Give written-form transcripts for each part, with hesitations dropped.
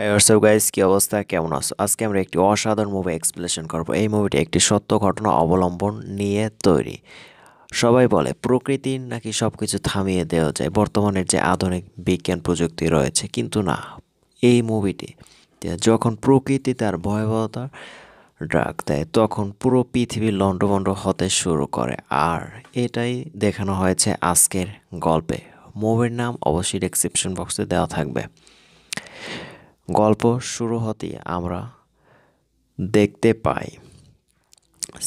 হ্যাঁ WhatsApp guys, কি অবস্থা, কেমন আছো? আজকে আমরা একটি অসাধারণ মুভি এক্সপ্লেনেশন করব। এই মুভিটি একটি সত্য ঘটনা অবলম্বন নিয়ে তৈরি। সবাই বলে প্রকৃতির নাকি সবকিছু থামিয়ে দেওয়া যায় বর্তমানের যে আধুনিক বিজ্ঞান প্রযুক্তি রয়েছে, কিন্তু না। এই মুভিটি যখন প্রকৃতি তার ভয়াবহতার ডাক দেয় তখন পুরো পৃথিবী লণ্ডভণ্ড হতে শুরু করে। আর এটাই দেখানো হয়েছে আজকের গল্পে। মুভির নাম অবশ্যই ডেসক্রিপশন বক্সে দেওয়া থাকবে। গল্প শুরু হতেই আমরা দেখতে পাই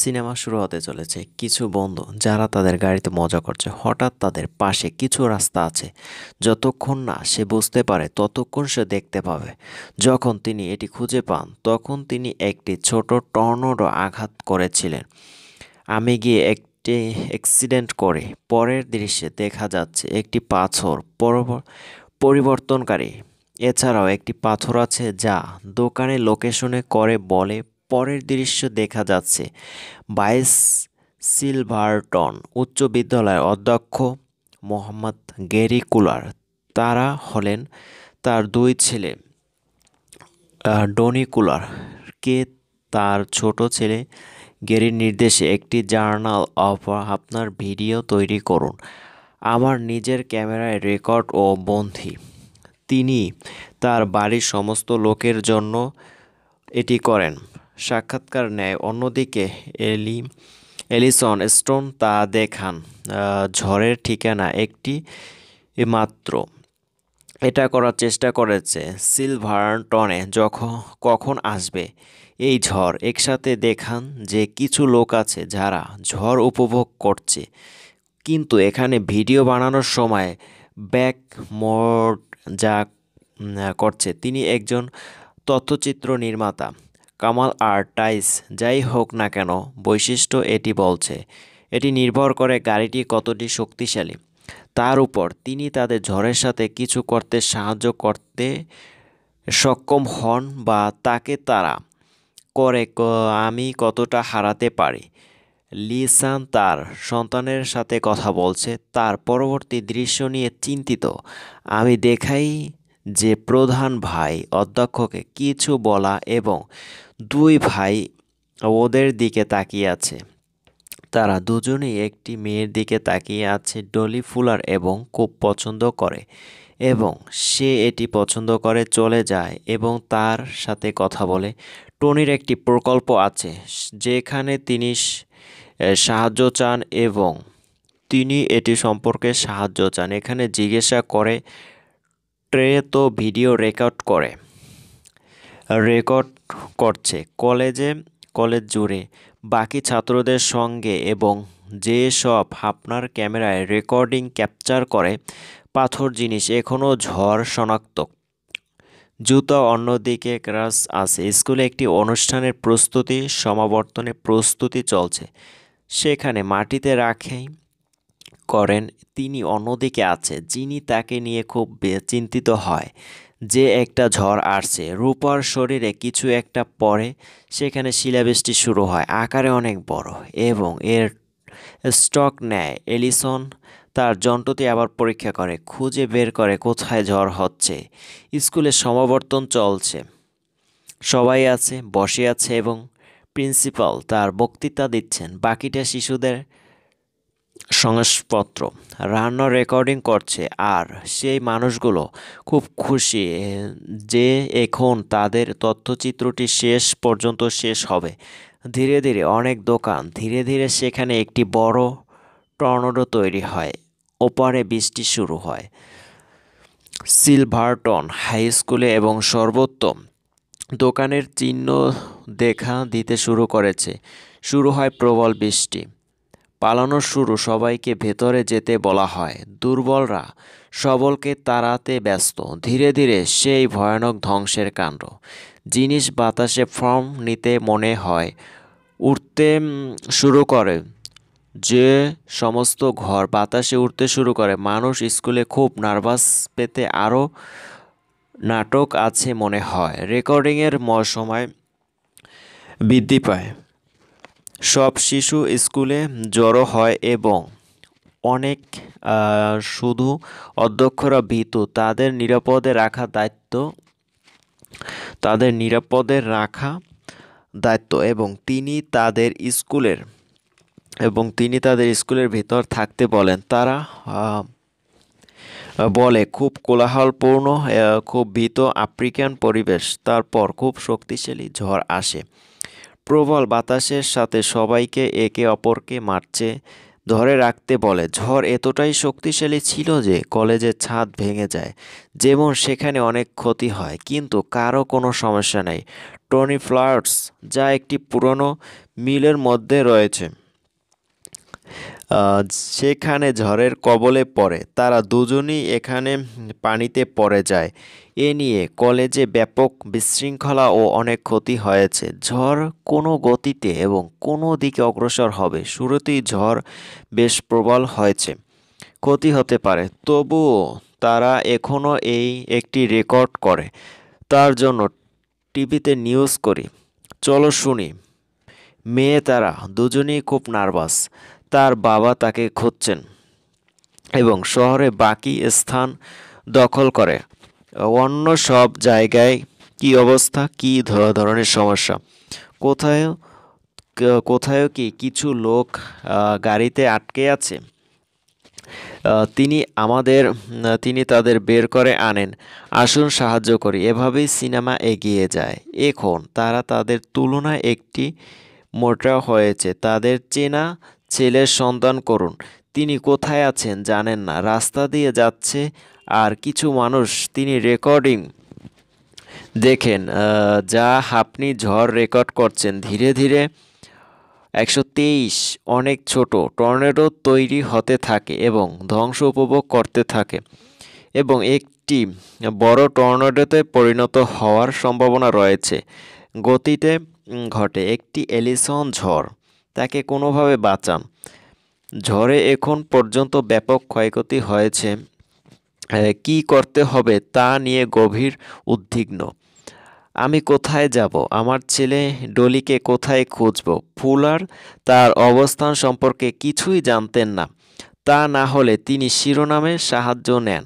সিনেমা শুরু হতে চলেছে। কিছু বন্ধু যারা তাদের গাড়িতে মজা করছে, হঠাৎ তাদের পাশে কিছু রাস্তা আছে। যতক্ষণ না সে বুঝতে পারে ততক্ষণ সে দেখতে পাবে। যখন তিনি এটি খুঁজে পান তখন তিনি একটি ছোট টর্নেডো আঘাত করেছিলেন। আমি গিয়ে একটি অ্যাক্সিডেন্ট করে পরের দৃশ্যে দেখা যাচ্ছে একটি পাথর পরিবর্তনকারী। এছাড়াও একটি পাথর আছে যা দোকানে লোকেশনে করে বলে। পরের দৃশ্য দেখা যাচ্ছে 22 সিলভারটন উচ্চ বিদ্যালয়ের অধ্যক্ষ মোহাম্মদ গ্যারি কুলার। তারা হলেন তার দুই ছেলে, ডনি কুলার কে তার ছোট ছেলে গ্যারির নির্দেশে একটি জার্নাল অফ আপনার ভিডিও তৈরি করুন। আমার নিজের ক্যামেরায় রেকর্ড ও বন্ধি। তিনি তার বাড়ির সমস্ত লোকের জন্য এটি করেন। সাক্ষাৎকার নেয়। অন্যদিকে এলিসন স্টোন তা দেখান। ঝড়ের ঠিকানা একটি মাত্র এটা করার চেষ্টা করেছে সিলভারটনে কখন আসবে এই ঝড়। একসাথে দেখান যে কিছু লোক আছে যারা ঝড় উপভোগ করছে, কিন্তু এখানে ভিডিও বানানোর সময় ব্যাক মোড যা করছে। তিনি একজন তথ্যচিত্র নির্মাতা। কামাল আর টাইস যাই হোক না কেন, বৈশিষ্ট্য এটি বলছে এটি নির্ভর করে গাড়িটি কতটি শক্তিশালী তার উপর। তিনি তাদের ঝড়ের সাথে কিছু করতে সাহায্য করতে সক্ষম হন বা তাকে তারা করে আমি কতটা হারাতে পারি। লিসান তার সন্তানের সাথে কথা বলছে, তার পরবর্তী দৃশ্য নিয়ে চিন্তিত। আমি দেখাই যে প্রধান ভাই অধ্যক্ষকে কিছু বলা এবং দুই ভাই ওদের দিকে তাকিয়ে আছে। তারা দুজনেই একটি মেয়ের দিকে তাকিয়ে আছে ডলি ফুলার এবং খুব পছন্দ করে, এবং সে এটি পছন্দ করে চলে যায় এবং তার সাথে কথা বলে। টনির একটি প্রকল্প আছে যেখানে তিনি সাহায্য চান এবং তিনি এটি সম্পর্কে সাহায্য চান। এখানে জিজ্ঞাসা করে ট্রে তো ভিডিও রেকর্ড করছে কলেজ জুড়ে বাকি ছাত্রদের সঙ্গে, এবং যে সব আপনার ক্যামেরায় রেকর্ডিং ক্যাপচার করে পাথর জিনিস এখনও ঝড় শনাক্ত জুতো। অন্যদিকে ক্রাশ আছে স্কুলে একটি অনুষ্ঠানের প্রস্তুতি, সমাবর্তনের প্রস্তুতি চলছে, সেখানে মাটিতে রাখেই করেন। তিনি অন্যদিকে আছে যিনি তাকে নিয়ে খুব চিন্তিত হয় যে একটা ঝড় আসছে। রূপার শরীরে কিছু একটা পড়ে, সেখানে শিলাবৃষ্টি শুরু হয়, আকারে অনেক বড় এবং এর স্টক নেয়। এলিসন তার যন্ত্রটি আবার পরীক্ষা করে, খুঁজে বের করে কোথায় ঝড় হচ্ছে। স্কুলে সমাবর্তন চলছে, সবাই আছে, বসে আছে এবং প্রিন্সিপাল তার বক্তৃতা দিচ্ছেন। বাকিটা শিশুদের সংবাদপত্র রান্না রেকর্ডিং করছে, আর সেই মানুষগুলো খুব খুশি যে এখন তাদের তথ্যচিত্রটি শেষ পর্যন্ত শেষ হবে। ধীরে ধীরে অনেক দোকান, ধীরে ধীরে সেখানে একটি বড় টর্নেডো তৈরি হয়। ওপারে বৃষ্টি শুরু হয় সিলভারটন হাই স্কুলে এবং সর্বোত্তম দোকানের চিহ্ন দেখা দিতে শুরু করেছে। শুরু হয় প্রবল বৃষ্টি। পালানো শুরু। সবাইকে ভেতরে যেতে বলা হয়। দুর্বলরা সবলকে তাড়াতে ব্যস্ত। ধীরে ধীরে সেই ভয়ানক ধ্বংসের কাণ্ড জিনিস বাতাসে ফর্ম নিতে মনে হয় উঠতে শুরু করে। যে সমস্ত ঘর বাতাসে উঠতে শুরু করে। মানুষ স্কুলে খুব নার্ভাস পেতে আরও নাটক আছে মনে হয়। রেকর্ডিংয়ের সময় বৃদ্ধি পায়। সব শিশু স্কুলে জড়ো হয় এবং অনেক শুধু অধ্যক্ষরা ভীতু। তাদের নিরাপদে রাখার দায়িত্ব তাদের নিরাপদে রাখা দায়িত্ব এবং তিনি তাদের স্কুলের ভিতর থাকতে বলেন। তারা বলে খুব কোলাহলপূর্ণ, খুব ভীত আফ্রিকান পরিবেশ। তারপর খুব শক্তিশালী ঝড় আসে, প্রবল বাতাসের সাথে সবাইকে একে অপরকে মারছে ধরে রাখতে বলে। ঝড় এতটাই শক্তিশালী ছিল যে কলেজের ছাদ ভেঙে যায়, যেমন সেখানে অনেক ক্ষতি হয়, কিন্তু কারো কোনো সমস্যা নেই। টনি ফ্লায়ার্স, যা একটি পুরনো মিলের মধ্যে রয়েছে, আহ, সেখানে ঝড়ের কবলে পড়ে। তারা দুজনই এখানে পানিতে পড়ে যায়। এ নিয়ে কলেজে ব্যাপক বিশৃঙ্খলা ও অনেক ক্ষতি হয়েছে। ঝড় কোনো গতিতে এবং কোনো দিকে অগ্রসর হবে। শুরুতেই ঝড় বেশ প্রবল হয়েছে, ক্ষতি হতে পারে, তবুও তারা এখনও একটি রেকর্ড করে। তার জন্য টিভিতে নিউজ করি। চলো শুনি। মেয়ে তারা দুজনেই খুব নার্ভাস। তার বাবা তাকে খুঁজছেন এবং শহরে বাকি স্থান দখল করে। অন্য সব জায়গায় কি অবস্থা, কি ধরনের সমস্যা? কোথায় কোথায় কি কিছু লোক গাড়িতে আটকে আছে? তিনি তাদের বের করে আনেন। আসুন সাহায্য করি। এভাবেই সিনেমা এগিয়ে যায়। এখন তারা তাদের তুলনায় একটি মোটা হয়েছে। তাদের চেনা ছেলের সন্ধান করুন। তিনি কোথায় আছেন জানেন না। রাস্তা দিয়ে যাচ্ছে আর কিছু মানুষ তিনি রেকর্ডিং দেখেন, যা আপনি ঝড় রেকর্ড করছেন। ধীরে ধীরে 123 অনেক ছোট টর্নেডো তৈরি হতে থাকে এবং ধ্বংস উপভোগ করতে থাকে, এবং একটি বড় টর্নেডোতে পরিণত হওয়ার সম্ভাবনা রয়েছে। গতিতে ঘটে একটি এলিসন ঝড়। তাকে কোনোভাবে বাঁচান। ঝড়ে এখন পর্যন্ত ব্যাপক ক্ষয়ক্ষতি হয়েছে। কি করতে হবে তা নিয়ে গভীর উদ্বিগ্ন। আমি কোথায় যাব? আমার ছেলে ডলিকে কোথায় খুঁজব? ফুলার তার অবস্থান সম্পর্কে কিছুই জানতেন না। তা না হলে তিনি শিরোনামে সাহায্য নেন।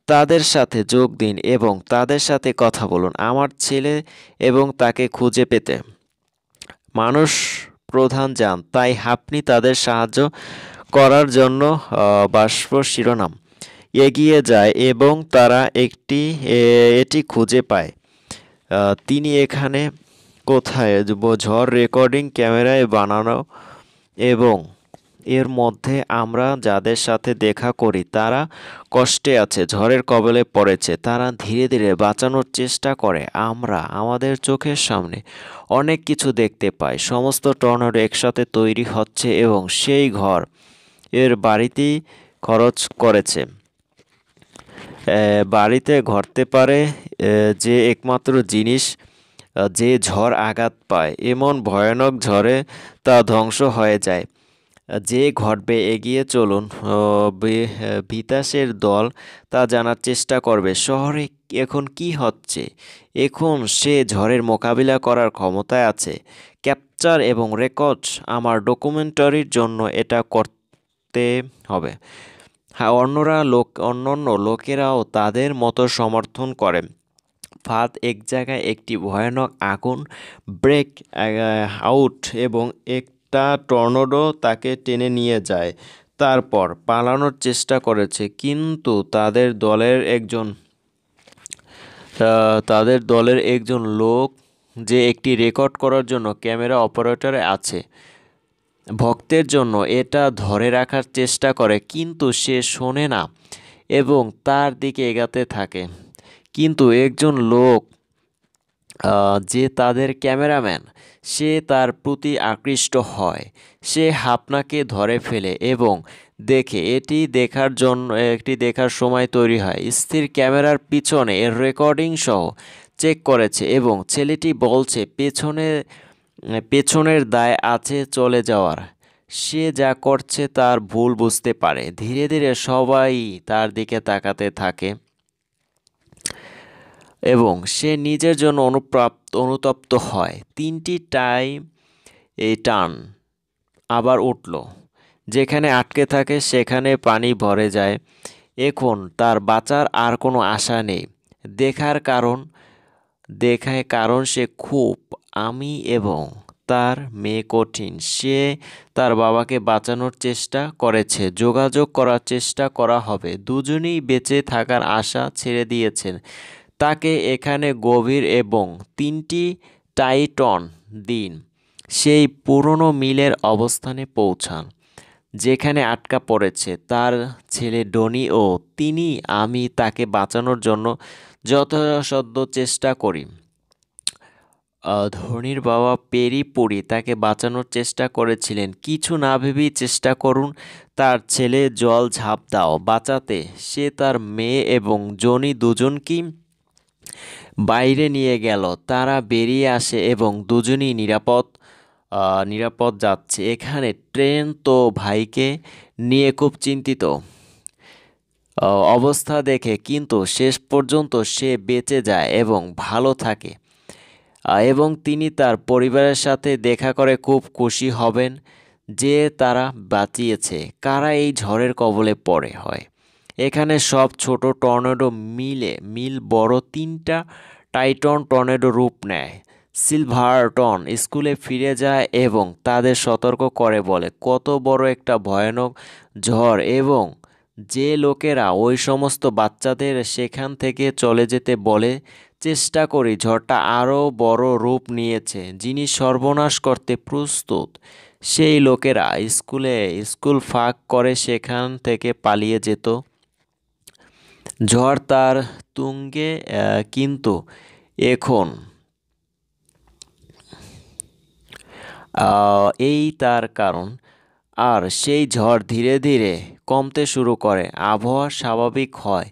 তাদের সাথে যোগ দিন এবং তাদের সাথে কথা বলুন। আমার ছেলে এবং তাকে খুঁজে পেতে মানুষ প্রধান যান, তাই আপনি তাদের সাহায্য করার জন্য বাষ্প শিরোনাম এগিয়ে যায় এবং তারা এটি খুঁজে পায়। তিনি এখানে কোথায়? ঝড় রেকর্ডিং ক্যামেরায় বানানো, এবং এর মধ্যে আমরা যাদের সাথে দেখা করি তারা কষ্টে আছে, ঝড়ের কবলে পড়েছে। তারা ধীরে ধীরে বাঁচানোর চেষ্টা করে। আমরা আমাদের চোখের সামনে অনেক কিছু দেখতে পাই। সমস্ত টর্নেডো একসাথে তৈরি হচ্ছে এবং সেই ঘর এর বাড়িতেই খরচ করেছে। বাড়িতে ঘটতে পারে যে একমাত্র জিনিস, যে ঝড় আঘাত পায় এমন ভয়ানক ঝড়ে তা ধ্বংস হয়ে যায়। যে ঘটবে, এগিয়ে চলুন। ভিতাসের দল তা জানার চেষ্টা করবে। শহরে এখন কি হচ্ছে? এখন সে ঝড়ের মোকাবিলা করার ক্ষমতায় আছে। ক্যাপচার এবং রেকর্ড। আমার ডকুমেন্টারির জন্য এটা করতে হবে। হ্যাঁ, অন্যান্য লোকেরাও তাদের মতো সমর্থন করে। ফাঁদ এক জায়গায় একটি ভয়ানক আগুন ব্রেক আউট এবং একটা টর্নেডো তাকে টেনে নিয়ে যায়। তারপর পালানোর চেষ্টা করেছে, কিন্তু তাদের দলের একজন লোক যে একটি রেকর্ড করার জন্য ক্যামেরা অপারেটরে আছে, ভক্তের জন্য এটা ধরে রাখার চেষ্টা করে, কিন্তু সে শোনে না এবং তার দিকে এগাতে থাকে। কিন্তু একজন লোক, যে তাদের ক্যামেরাম্যান, সে তার প্রতি আকৃষ্ট হয়। সে আপনাকে ধরে ফেলে এবং দেখে। একটি দেখার সময় তৈরি হয়। স্থির ক্যামেরার পিছনে এর রেকর্ডিং সহ চেক করেছে এবং ছেলেটি বলছে পেছনের দায় আছে চলে যাওয়ার। সে যা করছে তার ভুল বুঝতে পারে। ধীরে ধীরে সবাই তার দিকে তাকাতে থাকে এবং সে নিজের জন্য অনুতপ্ত হয়। 3টি টার্ন আবার উঠল। যেখানে আটকে থাকে সেখানে পানি ভরে যায়। এখন তার বাঁচার আর কোনো আশা নেই। দেখার কারণ দেখায় কারণ সে খুব আমি এবং তার মেয়ে কঠিন। সে তার বাবাকে বাঁচানোর চেষ্টা করেছে, যোগাযোগ করার চেষ্টা করা হবে। দুজনেই বেঁচে থাকার আশা ছেড়ে দিয়েছেন। তাকে এখানে গভীর এবং 3টি টাইটন দিন সেই পুরনো মিলের অবস্থানে পৌঁছান যেখানে আটকা পড়েছে তার ছেলে ডনি ও তিনি। আমি তাকে বাঁচানোর জন্য যথাসাধ্য চেষ্টা করি। ধোনির বাবা পেরি পুরি তাকে বাঁচানোর চেষ্টা করেছিলেন। কিছু না ভেবেই চেষ্টা করুন, তার ছেলে জল ঝাঁপ দাও বাঁচাতে। সে তার মেয়ে এবং জনি দুজনকেই বাইরে নিয়ে গেল। তারা বেরিয়ে আসে এবং দুজনই নিরাপদ যাচ্ছে। এখানে ট্রেন তো ভাইকে নিয়ে খুব চিন্তিত অবস্থা দেখে, কিন্তু শেষ পর্যন্ত সে বেঁচে যায় এবং ভালো থাকে। এবং তিনি তার পরিবারের সাথে দেখা করে খুব খুশি হবেন যে তারা বাঁচিয়েছে। কারা এই ঝড়ের কবলে পড়ে হয়। এখানে সব ছোট টর্নেডো মিল বড় 3টা টাইটন টর্নেডো রূপ নেয়। সিলভারটন স্কুলে ফিরে যায় এবং তাদের সতর্ক করে বলে কত বড় একটা ভয়ানক ঝড় এবং যে লোকেরা ওই সমস্ত বাচ্চাদের সেখান থেকে চলে যেতে বলে। চেষ্টা করি ঝড়টা আরও বড় রূপ নিয়েছে, যিনি সর্বনাশ করতে প্রস্তুত। সেই লোকেরা স্কুল ফাঁক করে সেখান থেকে পালিয়ে যেত। ঝড় তার তুঙ্গে, কিন্তু এখন এই তার কারণ। আর সেই ঝড় ধীরে ধীরে কমতে শুরু করে, আবহাওয়া স্বাভাবিক হয়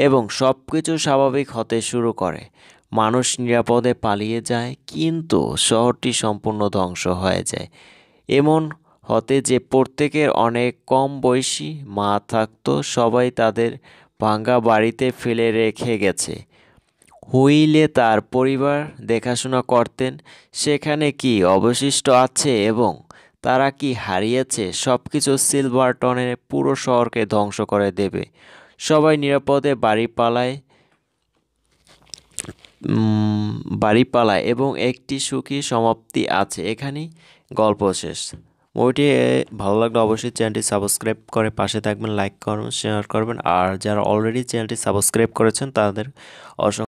এবং সব কিছু স্বাভাবিক হতে শুরু করে। মানুষ নিরাপদে পালিয়ে যায়, কিন্তু শহরটি সম্পূর্ণ ধ্বংস হয়ে যায়। এমন হতে যে প্রত্যেকের অনেক কম বয়সী মা থাকতো, সবাই তাদের ভাঙা বাড়িতে ফেলে রেখে গেছে। হুইলে তার পরিবার দেখাশোনা করতেন। সেখানে কি অবশিষ্ট আছে এবং তারা কি হারিয়েছে, সবকিছু সিলভারটনের পুরো শহরকে ধ্বংস করে দেবে। সবাই নিরাপদে বাড়ি পালায় এবং একটি সুখী সমাপ্তি আছে। এখানেই গল্প শেষ। মুভিটি ভালো লাগলে অবশ্যই চ্যানেলটি সাবস্ক্রাইব করে পাশে থাকবেন, লাইক করবেন, শেয়ার করবেন। আর যারা অলরেডি চ্যানেলটি সাবস্ক্রাইব করেছেন তাদের অসংখ্য